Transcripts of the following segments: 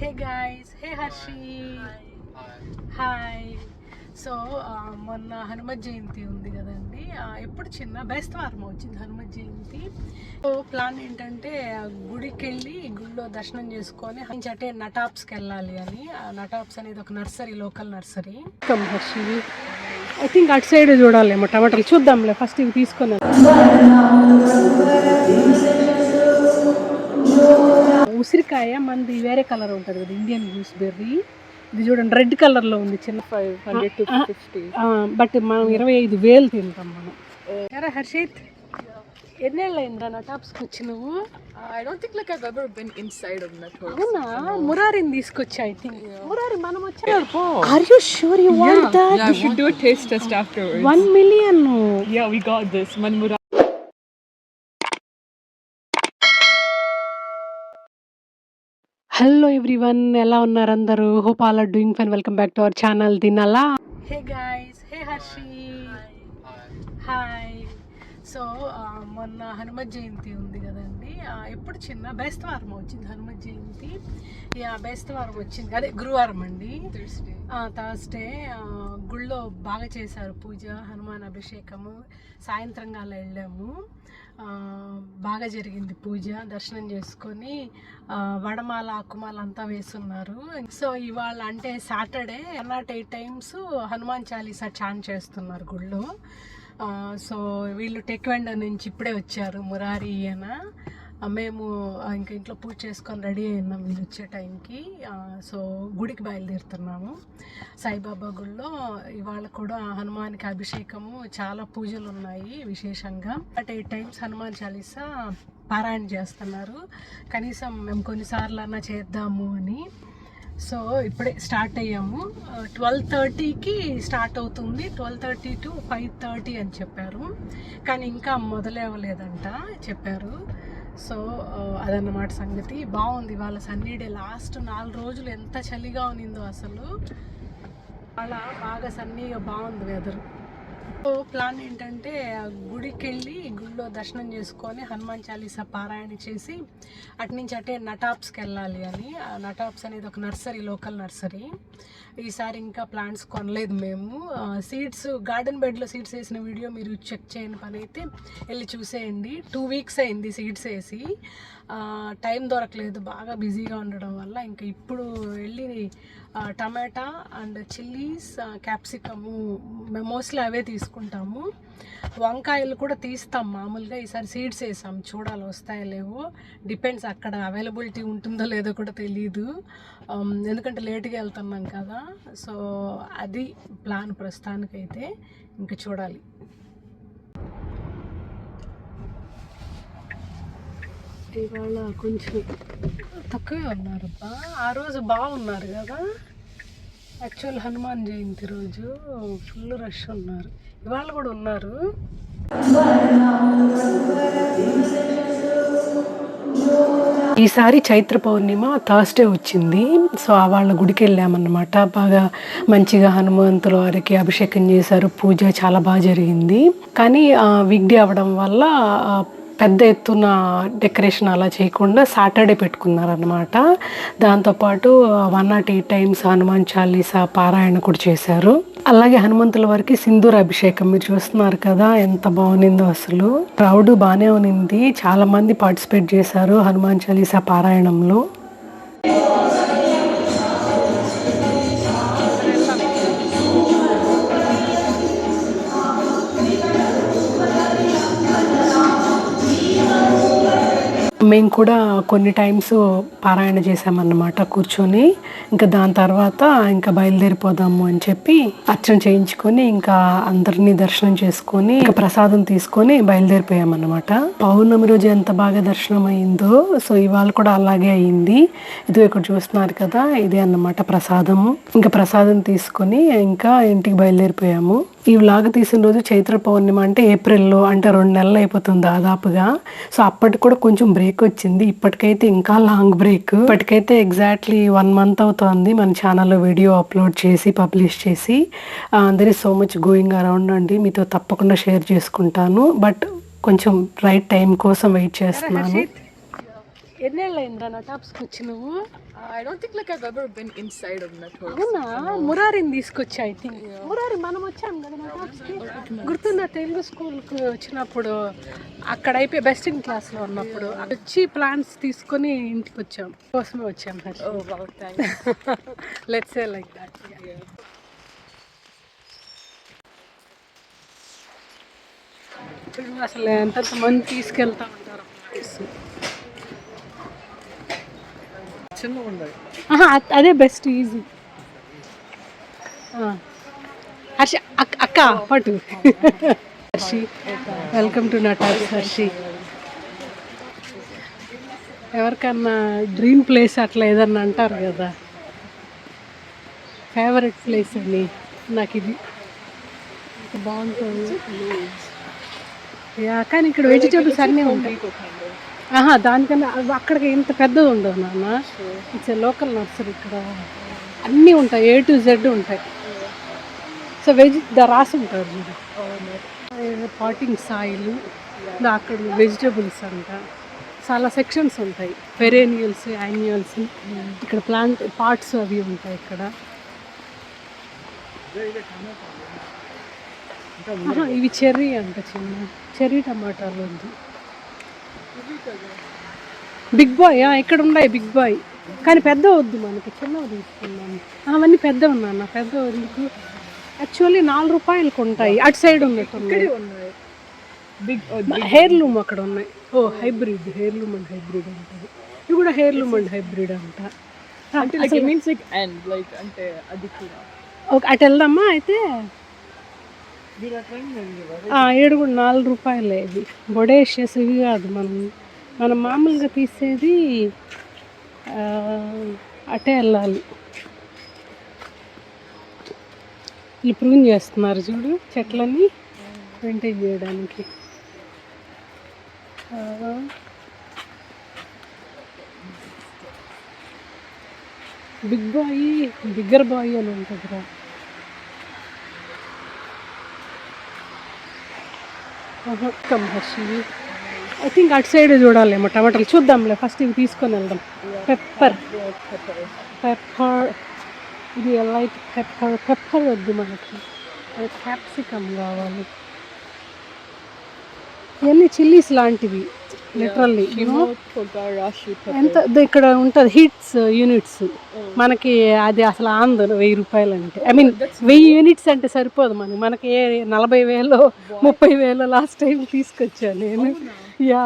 Hey guys, hey Harshi. Hi. So మొన్న హనుమత్ జయంతి ఉంది కదండి. ఎప్పుడు చిన్న బేస్తవారం వచ్చింది హనుమత్ జయంతి. సో ప్లాన్ ఏంటంటే గుడికి వెళ్ళి గుడిలో దర్శనం చేసుకొని అంటే నటాప్స్కి వెళ్ళాలి అని. నటాప్స్ అనేది ఒక nursery, local nursery. Harshi I think అటు సైడ్ చూడాలేమో టమాటాలు. చూద్దాంలే, ఫస్ట్ ఇవి తీసుకున్నాను. ఉసిరికాయ మనది వేరే కలర్ ఉంటుంది కదా, ఇండియన్ గూస్బెర్రీ. ఇది చూడండి రెడ్ కలర్లో ఉంది, చిన్న 500 to 50. బట్ మనం 25,000 తింటాం మనం. ఎరా హర్షిత్, ఎన్నేళ్ళు అయిందా నటాప్స్కి వచ్చి నువ్వు? I don't think like I've ever been inside of Natos. అవునా? మురారిని తీసుకొచ్చా ఐ థింక్. మురారి మనం వచ్చాము. Are you sure you want that? Yeah, we should do a taste test afterwards. 1 million. Yeah, we got this. Hello everyone, ఎలా ఉన్నారు అందరూ? Hope all are doing fine. Welcome back to our channel దినాలా. Hey guys, hey Harshi. Hi. So మొన్న హనుమత్ జయంతి ఉంది కదండి. ఎప్పుడు చిన్న బేస్తవారం వచ్చింది హనుమత్ జయంతి. బేస్తవారం వచ్చింది, అదే గురువారం అండి, థర్స్డే. గుళ్ళో బాగా చేశారు పూజ, హనుమాన్ అభిషేకము. సాయంత్రంగా వెళ్ళాము, బాగా జరిగింది పూజ. దర్శనం చేసుకొని వడమాల, ఆకుమాల అంతా వేస్తున్నారు. సో ఇవాళ అంటే సాటర్డే 108 times హనుమాన్ చాలీసా చాన్ చేస్తున్నారు గుళ్ళో. సో వీళ్ళు టెక్వెండో నుంచి ఇప్పుడే వచ్చారు, మురారి అన్న. మేము ఇంకా ఇంట్లో పూజ చేసుకొని రెడీ అయినాం వీళ్ళు వచ్చే టైంకి. సో గుడికి బయలుదేరుతున్నాము. సాయిబాబా గుడిలో ఇవాళ కూడా హనుమాన్కి అభిషేకము, చాలా పూజలు ఉన్నాయి విశేషంగా. 8 times హనుమాన్ చాలీసా పారాయణ చేస్తున్నారు. కనీసం మేము కొన్నిసార్లు అన్నా చేద్దాము అని. సో ఇప్పుడే స్టార్ట్ అయ్యాము. 12:30కి స్టార్ట్ అవుతుంది. 12:30 to 5:30 అని చెప్పారు, కానీ ఇంకా మొదలవ్వలేదంట చెప్పారు. సో అదన్నమాట సంగతి. బాగుంది ఇవాళ సన్నీ డే. లాస్ట్ 4 రోజులు ఎంత చలిగా ఉన్నిందో అసలు. అలా బాగా సన్నీగా బాగుంది వెదర్. సో ప్లాన్ ఏంటంటే గుడికి వెళ్ళి గుడిలో దర్శనం చేసుకొని హనుమాన్ చాలీసా పారాయణ చేసి అటునుంచి నటాప్స్కి వెళ్ళాలి అని. నటాప్స్ అనేది ఒక నర్సరీ, లోకల్ నర్సరీ. ఈసారి ఇంకా ప్లాంట్స్ కొనలేదు మేము. సీడ్స్, గార్డెన్ బెడ్లో సీడ్స్ వేసిన వీడియో మీరు చెక్ చేయని పని అయితే వెళ్ళి చూసేయండి. 2 weeks అయింది సీడ్స్ వేసి. టైం దొరకలేదు, బాగా బిజీగా ఉండడం వల్ల. ఇంకా ఇప్పుడు వెళ్ళి టమాటా అండ్ చిల్లీస్, క్యాప్సికము, మేము మోస్ట్లీ అవే తీసుకుంటాము. వంకాయలు కూడా తీస్తాం మామూలుగా. ఈసారి సీడ్స్ వేసాం, చూడాలి వస్తాయో లేవో, డిపెండ్స్. అక్కడ అవైలబిలిటీ ఉంటుందో లేదో కూడా తెలీదు, ఎందుకంటే లేట్గా వెళ్తున్నాం కదా. సో అది ప్లాన్ ప్రస్తుతానికైతే, ఇంకా చూడాలి. ఇవాళ కొంచెం తక్కువే ఉన్నారు. ఆ రోజు బాగున్నారు కదా. యాక్చువల్ హనుమాన్ జయంతి రోజు ఫుల్ రష్ ఉన్నారు, ఇవాళ కూడా ఉన్నారు. ఈసారి చైత్ర పౌర్ణిమ థర్స్డే వచ్చింది. సో వాళ్ళ గుడికి వెళ్ళామన్నమాట. బాగా మంచిగా హనుమంతుల వారికి అభిషేకం చేశారు, పూజ చాలా బాగా జరిగింది. కానీ వీక్ డే అవ్వడం వల్ల పెద్ద ఎత్తున డెకరేషన్ అలా చేయకుండా సాటర్డే పెట్టుకున్నారనమాట. దాంతోపాటు 108 times హనుమాన్ చాలీసా పారాయణ కూడా చేశారు. అలాగే హనుమంతుల వారికి సింధూర అభిషేకం మీరు చూస్తున్నారు కదా, ఎంత బాగుందో అసలు. క్రౌడ్ బాగానే ఉన్నింది, చాలా మంది పార్టిసిపేట్ చేశారు హనుమాన్ చాలీసా పారాయణంలో. మేము కూడా కొన్ని టైమ్స్ పారాయణ చేసామన్నమాట కూర్చొని. ఇంకా దాని తర్వాత ఇంకా బయలుదేరిపోదాము అని చెప్పి అర్చన చేయించుకొని ఇంకా అందరినీ దర్శనం చేసుకొని ఇంకా ప్రసాదం తీసుకొని బయలుదేరిపోయామన్నమాట. పౌర్ణమి రోజు ఎంత బాగా దర్శనం అయిందో, సో ఇవాళ కూడా అలాగే అయింది. ఇది ఇక్కడ చూస్తున్నారు కదా, ఇదే అన్నమాట ప్రసాదము. ఇంకా ప్రసాదం తీసుకొని ఇంకా ఇంటికి బయలుదేరిపోయాము. ఈ వ్లాగ్ తీసిన రోజు చైత్ర పౌర్ణిమ, అంటే ఏప్రిల్లో, అంటే 2 నెలలు అయిపోతుంది దాదాపుగా. సో అప్పటికి కూడా కొంచెం బ్రేక్ వచ్చింది. ఇప్పటికైతే ఇంకా లాంగ్ బ్రేక్. ఇప్పటికైతే ఎగ్జాక్ట్లీ 1 month అవుతుంది మన ఛానల్లో వీడియో అప్లోడ్ చేసి పబ్లిష్ చేసి. There is so much going around అండి, మీతో తప్పకుండా షేర్ చేసుకుంటాను. బట్ కొంచెం రైట్ టైం కోసం వెయిట్ చేస్తున్నాను. ఎన్నేళ్ళైందా నటాప్స్కి వచ్చి నువ్వు? I don't think like I've ever been inside of Networks. అవునా, మురారిని తీసుకొచ్చా. ఐ థింక్ మురారి మనం వచ్చాం కదా నటాప్స్కి, గుర్తుందా? తెలుగు స్కూల్కి వచ్చినప్పుడు అక్కడ అయిపోయి బెస్ట్ ఇన్ క్లాస్లో ఉన్నప్పుడు వచ్చి ప్లాన్స్ తీసుకొని ఇంటికి వచ్చాం, కోసమే వచ్చాం. Oh wow, thanks. Let's say like that. అసలు ఎంతంత మంది తీసుకెళ్తా ఉంటారు ప్లాన్స్. అదే బెస్ట్, ఈజీ. హర్షి అక్క పట్టు. హర్షి, వెల్కమ్ టు నటాప్స్. హర్షి, ఎవరికన్నా డ్రీమ్ ప్లేస్ అట్లా ఏదన్నా అంటారు కదా, ఫేవరెట్ ప్లేస్ అని, నాకు ఇది బాగుంటుంది. కానీ ఇక్కడ వెజిటేబుల్స్ అన్నీ ఉంటాయి. దానికన్నా అక్కడికి ఇంత పెద్దది ఉండదు నాన్న. It's local nursery. ఇక్కడ అన్నీ ఉంటాయి, A to Z ఉంటాయి. సో రాసి ఉంటారు మీరు, పాటింగ్ సాయిల్, అక్కడ వెజిటేబుల్స్ అంట, చాలా సెక్షన్స్ ఉంటాయి. పెరేనియల్స్, యాన్యువల్స్, ఇక్కడ ప్లాంట్ పార్ట్స్ అవి ఉంటాయి ఇక్కడ. ఇవి చెర్రీ అంట, చిన్న చెర్రీ టమాటాలు ఉంది. బిగ్ బాయ్ ఇక్కడ ఉన్నాయి, బిగ్ బాయ్. కానీ పెద్ద వద్దు మనకి, చిన్నవి తీసుకున్నాను. అవన్నీ పెద్ద ఉన్నాను, పెద్ద ఎందుకు? యాక్చువల్లీ 4 రూపాయలకు ఉంటాయి. అటు సైడ్ ఉన్నట్టు హెయిర్ లూమ్ అక్కడ ఉన్నాయి. ఓ hybrid, heirloom and hybrid ఉంటుంది. ఇవి కూడా హెయిర్ లూమ్ అండ్ హైబ్రిడ్ అంట. అంటే అది కూడా ఓకే, అటు వెళ్దామా అయితే. 7 కూడా 4 రూపాయలే. ఇవి బొడేషియస్ ఇవి కాదు, మనం మామూలుగా తీసేది. అటే వెళ్ళాలి. వీళ్ళు ప్రూన్ చేస్తున్నారు చూడు చెట్లని మెయింటైన్ చేయడానికి. బిగ్ బాయ్, బిగ్గర్ బాయ్ అని ఉంటుందిరా. హర్షి, ఐ థింక్ అటు సైడ్ చూడాలేమో టమాటాలు. చూద్దాంలే, ఫస్ట్ ఇవి తీసుకొని వెళ్దాం. పెప్పర్, ఇది లైట్ పెప్పర్ వద్దు మనకి, క్యాప్సికమ్ కావాలి. ఇవన్నీ చిల్లీస్ లాంటివి లిటరల్లీ. ఎంత ఇక్కడ ఉంటుంది హీట్స్ యూనిట్స్ మనకి, అది అసలు ఆందోళన 1000 రూపాయలు అంటే. ఐ మీన్ 1000 యూనిట్స్ అంటే సరిపోదు మనకి 40,000 30,000 లాస్ట్ టైం తీసుకొచ్చాను నేను. యా,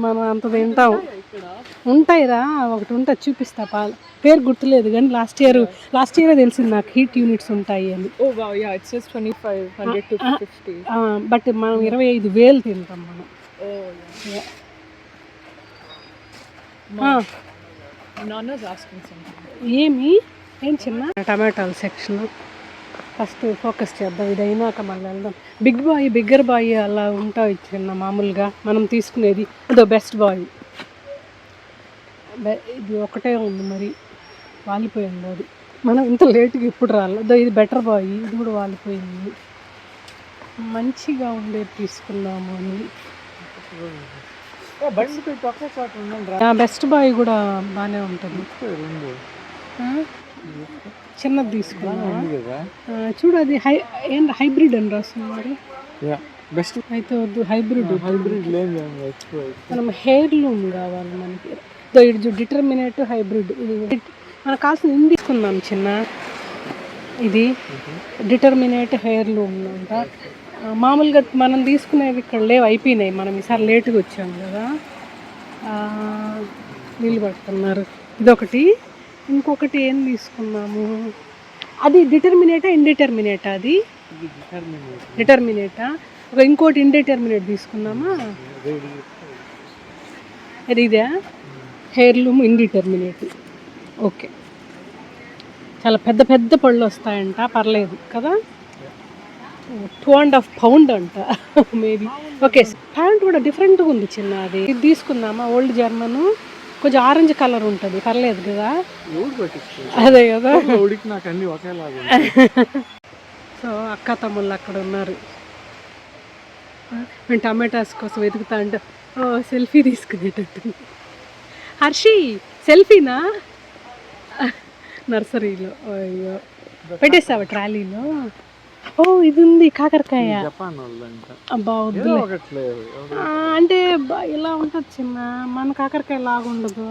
మనం అంత తింటాం. ఉంటాయిరా, ఒకటి ఉంటుంది చూపిస్తా, పేరు గుర్తులేదు కానీ లాస్ట్ ఇయర్ తెలిసింది నాకు హీట్ యూనిట్స్ ఉంటాయి అని. బట్ మనం 25,000 తింటాం మనం. ఏం చిన్న టమాటాల సెక్షన్ ఫస్ట్ ఫోకస్ చేద్దాం. ఇది అయినాక మళ్ళీ వెళ్దాం. బిగ్ బాయ్, బిగ్గర్ బాయ్ అలా ఉంటాయి చిన్న మామూలుగా మనం తీసుకునేది. అదో బెస్ట్ బాయ్, ఇది ఒకటే ఉంది, మరి వాలిపోయింది అది. మనం ఇంత లేట్గా ఇప్పుడు రాలేదు. ఇది బెటర్ బాయ్, ఇది కూడా వాలిపోయింది. మంచిగా ఉండేది తీసుకున్నాము అని. బెస్ట్ బాయ్ కూడా బాగానే ఉంటుంది. చిన్నది తీసుకున్నా చూడు, అది హైబ్రిడ్ అని రాస్తున్నారు. అయితే వద్దు, హైబ్రిడ్ మనం హెయిర్ లూమ్ కావాలి మనకి. ఇది డిటర్మినేట్ హైబ్రిడ్. ఇది మనకు కావాల్సిన ఇన్ని తీసుకుందాం చిన్న. ఇది డిటర్మినేట్ హెయిర్ లూమ్ అంట. మామూలుగా మనం తీసుకునేవి ఇక్కడ లేవు, అయిపోయినాయి. మనం ఈసారి లేటుగా వచ్చాము కదా, నీళ్ళు పడుతున్నారు. ఇదొకటి. ఇంకొకటి ఏం తీసుకున్నాము, అది డిటర్మినేటా ఇండిటర్మినేటా? అది డిటర్మినేటా. ఇంకోటి ఇండిటర్మినేట్ తీసుకున్నామా? ఇదే హెయిర్ లూమ్ ఇండిటర్మినేట్. ఓకే, చాలా పెద్ద పెద్ద పళ్ళు వస్తాయంట, పర్లేదు కదా. 2.5 pound అంట మేబీ. ఓకే, ప్యాంట్ కూడా డిఫరెంట్గా ఉంది చిన్న. అది ఇది తీసుకుందామా? ఓల్డ్ జర్మన్, కొంచెం ఆరెంజ్ కలర్ ఉంటుంది, పర్లేదు కదా. అదే కదా. సో అక్క తమ్ముళ్ళు అక్కడ ఉన్నారు. మేము టమాటాస్ కోసం వెతుకుతా అంటే సెల్ఫీ తీసుకునేటట్టు. హర్షి సెల్ఫీనా నర్సరీలో అయ్యో పెట్టేసావా ట్రాలీలో ఓ ఇది ఉంది కాకరకాయ అబ్బా వద్దులే అంటే ఇలా ఉంటుంది చిన్న మన కాకరకాయ లాగా ఉండదు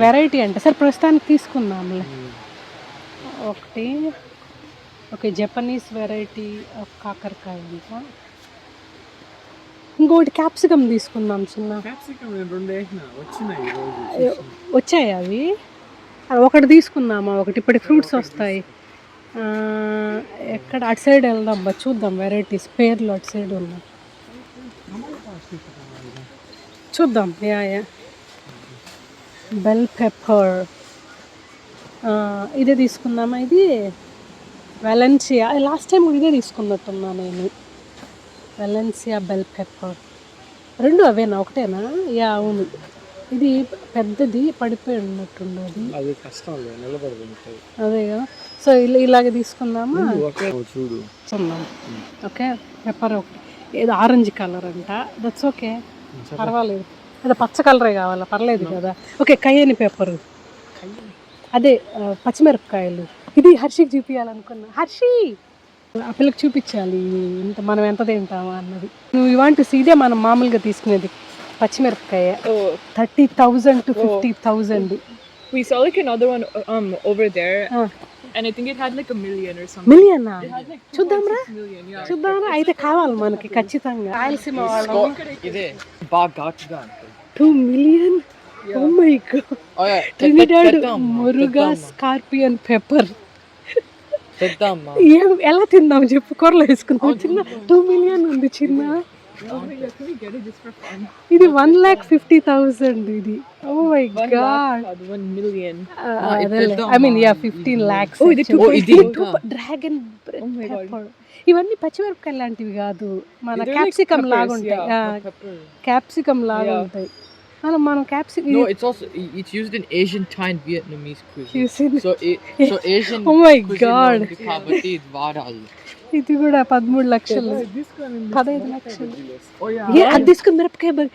వెరైటీ అంటే సరే ప్రస్తుతానికి తీసుకుందాంలే ఒకటి ఓకే జపనీస్ వెరైటీ ఆఫ్ కాకరకాయ అంట ఇంకోటి క్యాప్సికమ్ తీసుకుందాం చిన్న వచ్చాయి అవి ఒకటి తీసుకుందామా ఒకటి ఇప్పటి ఫ్రూట్స్ వస్తాయి ఎక్కడ అటు సైడ్ వెళ్దాం బా చూద్దాం వెరైటీస్ పేర్లు అటు సైడ్ ఉన్నాయి చూద్దాం యా బెల్ పెప్పర్ ఇదే తీసుకుందామా ఇది వెలెన్సియా లాస్ట్ టైం ఇదే తీసుకున్నట్టున్నా నేను వెలెన్సియా బెల్ పెప్పర్ రెండు అవేనా ఒకటేనా యా అవును ఇది పెద్దది పడిపోయి ఉన్నట్టుండదు అది కష్టం అదే కదా సో ఇలాగే తీసుకుందామా చూద్దాం ఓకే పెప్పర్ ఒకటి ఏదో ఆరెంజ్ కలర్ అంట దట్స్ ఓకే పర్వాలేదు అదే పచ్చ కలరే కావాలా పర్లేదు కదా ఓకే కయ్యని పెప్పరు అదే పచ్చిమిరపకాయలు ఇది హర్షికి చూపించాలనుకున్నా హర్షి ఆ పిల్లకి చూపించాలి ఇంత మనం ఎంత తింటామా అన్నది నువ్వు ఇవాంటి ఇదే మనం మామూలుగా తీసుకునేది పచ్చిమిరపకాయ 30,000 to 50,000 We saw like another one over there and I think it had like 1 million or something. Million Like చూద్దాంరా 2.6 million, yeah. చూద్దాంరా అయితే కావాలి మనకి ఖచ్చితంగా రాయలసీమ వాళ్ళు ఇదే బాగా ఘాటుగా ఉంటుంది 2 million oh my god Trinidad Moruga scorpion pepper ఎలా తిందాం చెప్పు కూరలో వేసుకుందాం చిన్న 2 million ఉంది చిన్న Oh my god, can we get it just for fun? ఇది 1,50,000 ఇది oh my god 1 million. I mean yeah 15 lakhs dragon pepper ఇవన్నీ పచ్చిమిరపకాయలు లాంటివి కాదు మన క్యాప్సికమ్ లాగా ఉంటాయి క్యాప్సికమ్ లాగా ఉంటాయి మనం capsicum No, it's used in Asian, Thai and Vietnamese cuisine. So Asian oh my god కాబట్టి ఇది వాడాలి ఇది కూడా 13 లక్షలు 15 లక్షలు అది తీసుకుని మిరపకాయ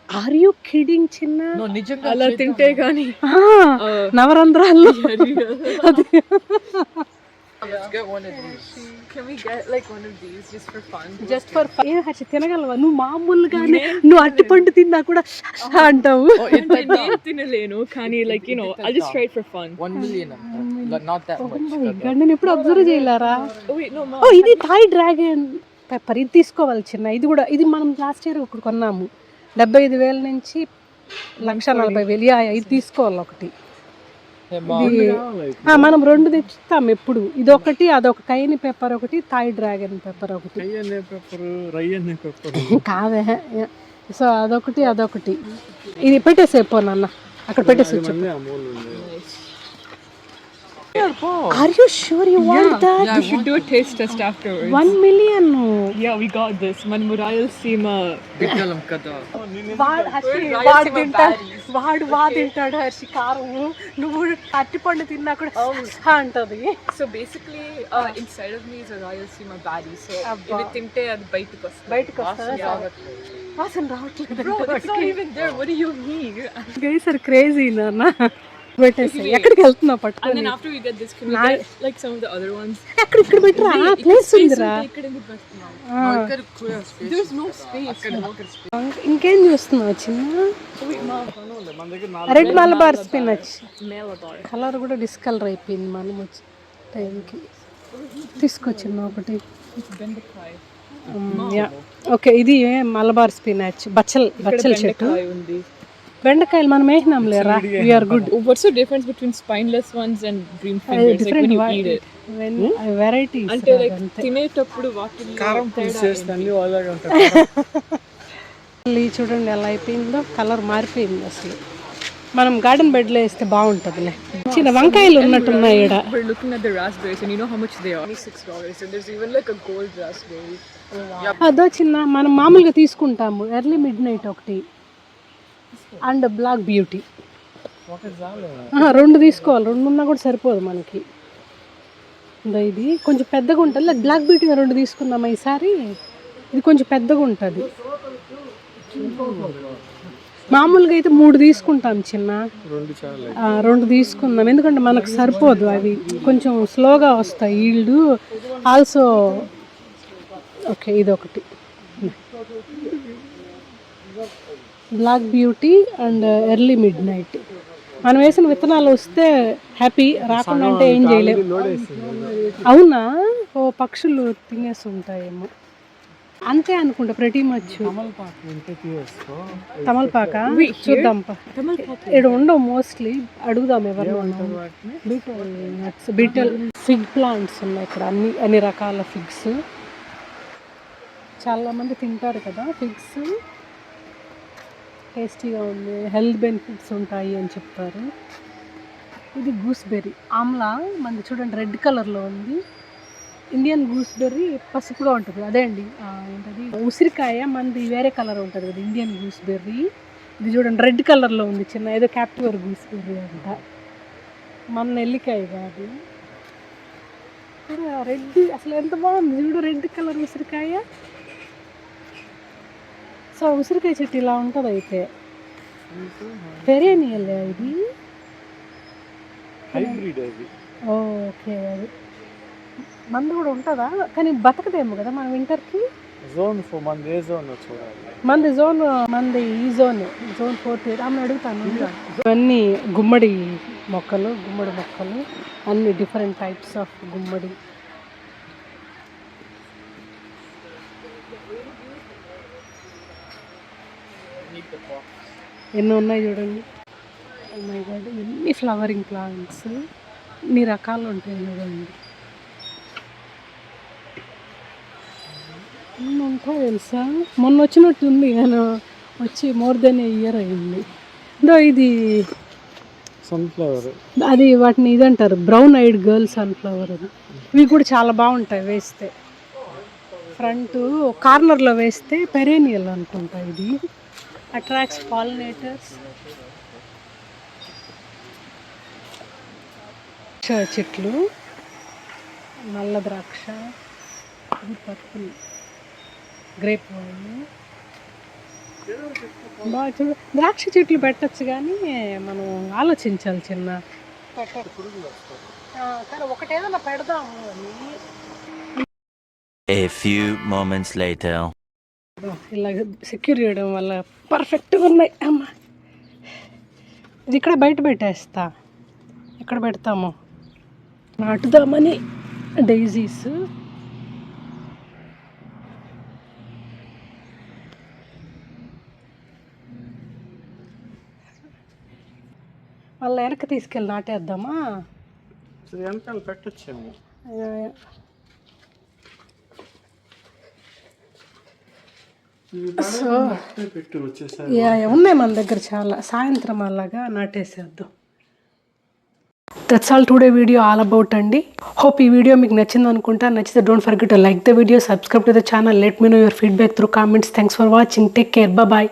ఆర్ యూ కిడింగ్ చిన్న నిజంగా అలా తింటే గానీ నవరంధ్రాల్లో Let's get one of these. Can we get like one of these just for fun? Just for Harshi తినగలవా నువ్వు మామూలుగానే నువ్వు అట్టిపండు తిన్నా కూడా అంటావు నేను తినలేను కానీ like you know I'll just try it for fun. 1 million not that much. నేను ఎప్పుడు అబ్జర్వ్ చేయలేరా Oh wait, no mom. ఓ ఇది థాయ్ డ్రాగన్ పెప్పర్ ఇది తీసుకోవాలి చిన్న ఇది కూడా ఇది మనం లాస్ట్ ఇయర్ ఒకటి కొన్నాము 75,000 నుంచి 1,40,000 ఇది తీసుకోవాలి ఒకటి మనం రెండు తెచ్చుతాం ఎప్పుడు ఇది ఒకటి అదొక కైని పెప్పర్ ఒకటి థాయ్ డ్రాగన్ పెప్పర్ ఒకటి కాదే సో అదొకటి ఇది పెట్టేసేపో నాన్న అక్కడ పెట్టేసి Are you sure you want that? We should do a taste test afterwards. 1 million. Yeah, we got this. మన రాయలసీమ బిడ్డలం కదా వాడు తింటాడు హర్షి కారం నువ్వు అట్టిపండు తిన్నా కూడా అంటది So basically inside of me is a Rayalaseema baddie. So ఇవి తింటే అది బయటకు వస్తుందా వాసన రావట్లేదు Bro, it's not even there. What do you mean? Guys are crazy నాన్న పెట్టేసి ఎక్కడికి వెళ్తున్నావు పట్టుకొని And then after we get this, can we get like some of the other ones? ఇక్కడ పెట్టరా ప్లేస్ ఉందిరా There's no space. ఇంకేం చూస్తున్నావు చిన్న రెడ్ మలబార్ స్పినచ్ కలర్ కూడా డిస్కలర్ అయిపోయింది మనం వచ్చి టైంకి తీసుకొచ్చిన ఒకటి ఓకే ఇది మలబార్ స్పినచ్ బచ్చల చెట్టు బెండకాయలు మనం వేసినాం లేరా we are good. What's the difference between spineless ones and green fingers like when you eat it? Varieties అంటే like తినేటప్పుడు వాటిలో కారం చేస్తాను అలాగే ఉంటుంది చూడండి ఎలా అయిపోయిందో కలర్ మారిపోయింది అసలు మనం గార్డెన్ బెడ్ లో వేస్తే బాగుంటుందిలే చిన్న వంకాయలు ఉన్నట్టున్నాయి ఇక్కడ We're looking at the raspberries and you know how much they are? $6 and there's even like a gold raspberry. అదో చిన్న మనం మామూలుగా తీసుకుంటాము ఎర్లీ మిడ్ నైట్ ఒకటి అండ్ బ్లాక్ బ్యూటీ రెండు తీసుకోవాలి రెండు ఉన్నా కూడా సరిపోదు మనకి ఇది కొంచెం పెద్దగా ఉంటుంది బ్లాక్ బ్యూటీ రెండు తీసుకుందామా ఈసారి ఇది కొంచెం పెద్దగా ఉంటుంది మామూలుగా అయితే 3 తీసుకుంటాం చిన్న, 2 తీసుకుందాం, ఎందుకంటే మనకు సరిపోదు, అవి కొంచెం స్లోగా వస్తాయి ఈల్డ్. ఆల్సో ఓకే, ఇది ఒకటి black beauty and early midnight. మనం వేసిన విత్తనాలు వస్తే హ్యాపీ, రాకుండా అంటే ఏం చేయలేము. అవునా, ఓ పక్షులు తినేసి ఉంటాయేమో, అంతే అనుకుంటా ప్రతి మచ్. తమలపాక చూద్దాం, ఇక్కడ ఉండవు మోస్ట్లీ, అడుగుదాం ఎవరు. బీటల్ ఫిగ్ ప్లాంట్స్ ఉన్నాయి ఇక్కడ, అన్ని రకాల ఫిగ్స్. చాలా మంది తింటారు కదా ఫిగ్స్, టేస్టీగా ఉంది, హెల్త్ బెనిఫిట్స్ ఉంటాయి అని చెప్తారు. ఇది గూస్బెర్రీ ఆమ్లా, మనది చూడండి రెడ్ కలర్లో ఉంది. ఇండియన్ గూస్బెర్రీ పసుపుగా ఉంటుంది, అదే అండి ఏంటది ఉసిరికాయ, మనది వేరే కలర్ ఉంటుంది కదా ఇండియన్ గూస్బెర్రీ. ఇది చూడండి రెడ్ కలర్లో ఉంది చిన్న, ఏదో క్యాప్టివర్ గూస్బెర్రీ అంట, మన నెల్లికాయ కాదు. రెడ్ అసలు ఎంత బాగుంది చూడు, రెడ్ కలర్ ఉసిరికాయ. సో ఉసిరికాయ చెట్టు ఇలా ఉంటుంది అయితే, పెరేనియల్ ఇది, ఓకే. అది మందు కూడా ఉంటుందా, కానీ బతకదేమో కదా మన వింటర్కి. మంది జోన్, మంది ఈ జోన్ 4 ఆమె అడుగుతాను. ఇవన్నీ గుమ్మడి మొక్కలు, అన్ని డిఫరెంట్ టైప్స్ ఆఫ్ గుమ్మడి. ఎన్నో ఉన్నాయి చూడండి, ఎన్ని ఫ్లవరింగ్ ప్లాంట్స్, ఎన్ని రకాలు ఉంటాయి చూడండి. ఎన్ని ఉంటాయి తెలుసా, మొన్న వచ్చినట్టుంది, నేను వచ్చి మోర్ దెన్ ఏ ఇయర్ అయింది. ఇది సన్ఫ్లవర్, అది వాటిని ఇది అంటారు బ్రౌన్ ఐడ్ గర్ల్ సన్ఫ్లవర్. అది ఇవి కూడా చాలా బాగుంటాయి వేస్తే, ఫ్రంట్ కార్నర్లో వేస్తే పెరేనియల్ అనుకుంటా. ఇది అట్రాక్ట్స్ పాలినేటర్స్. చెట్లు, నల్ల ద్రాక్ష, ఇది పర్పుల్ గ్రేప్ వైన్. బాగా చూడ, ద్రాక్ష చెట్లు పెట్టచ్చు కానీ మనం ఆలోచించాలి చిన్న, కానీ ఒకటేదన్నా పెడదాము అని. A few moments later. ఇలా సెక్యూర్ చేయడం వల్ల పర్ఫెక్ట్గా ఉన్నాయి. అమ్మ, ఇది ఇక్కడ బయట పెట్టేస్తా, ఎక్కడ పెడతామో నాటుదామని. డైజీస్, మళ్ళీ వెనక్కి తీసుకెళ్ళి నాటేద్దామా, వెనకాల పెట్టచ్చేమో. సో ఉన్నాయి మన దగ్గర చాలా, సాయంత్రం అలాగా నాటేసేద్దాం. That's all today video all about అండి. హోప్ ఈ వీడియో మీకు నచ్చింది అనుకుంటా. నచ్చితే don't forget to like the video, subscribe to the channel, let me know your feedback through comments. Thanks for watching, take care, bye.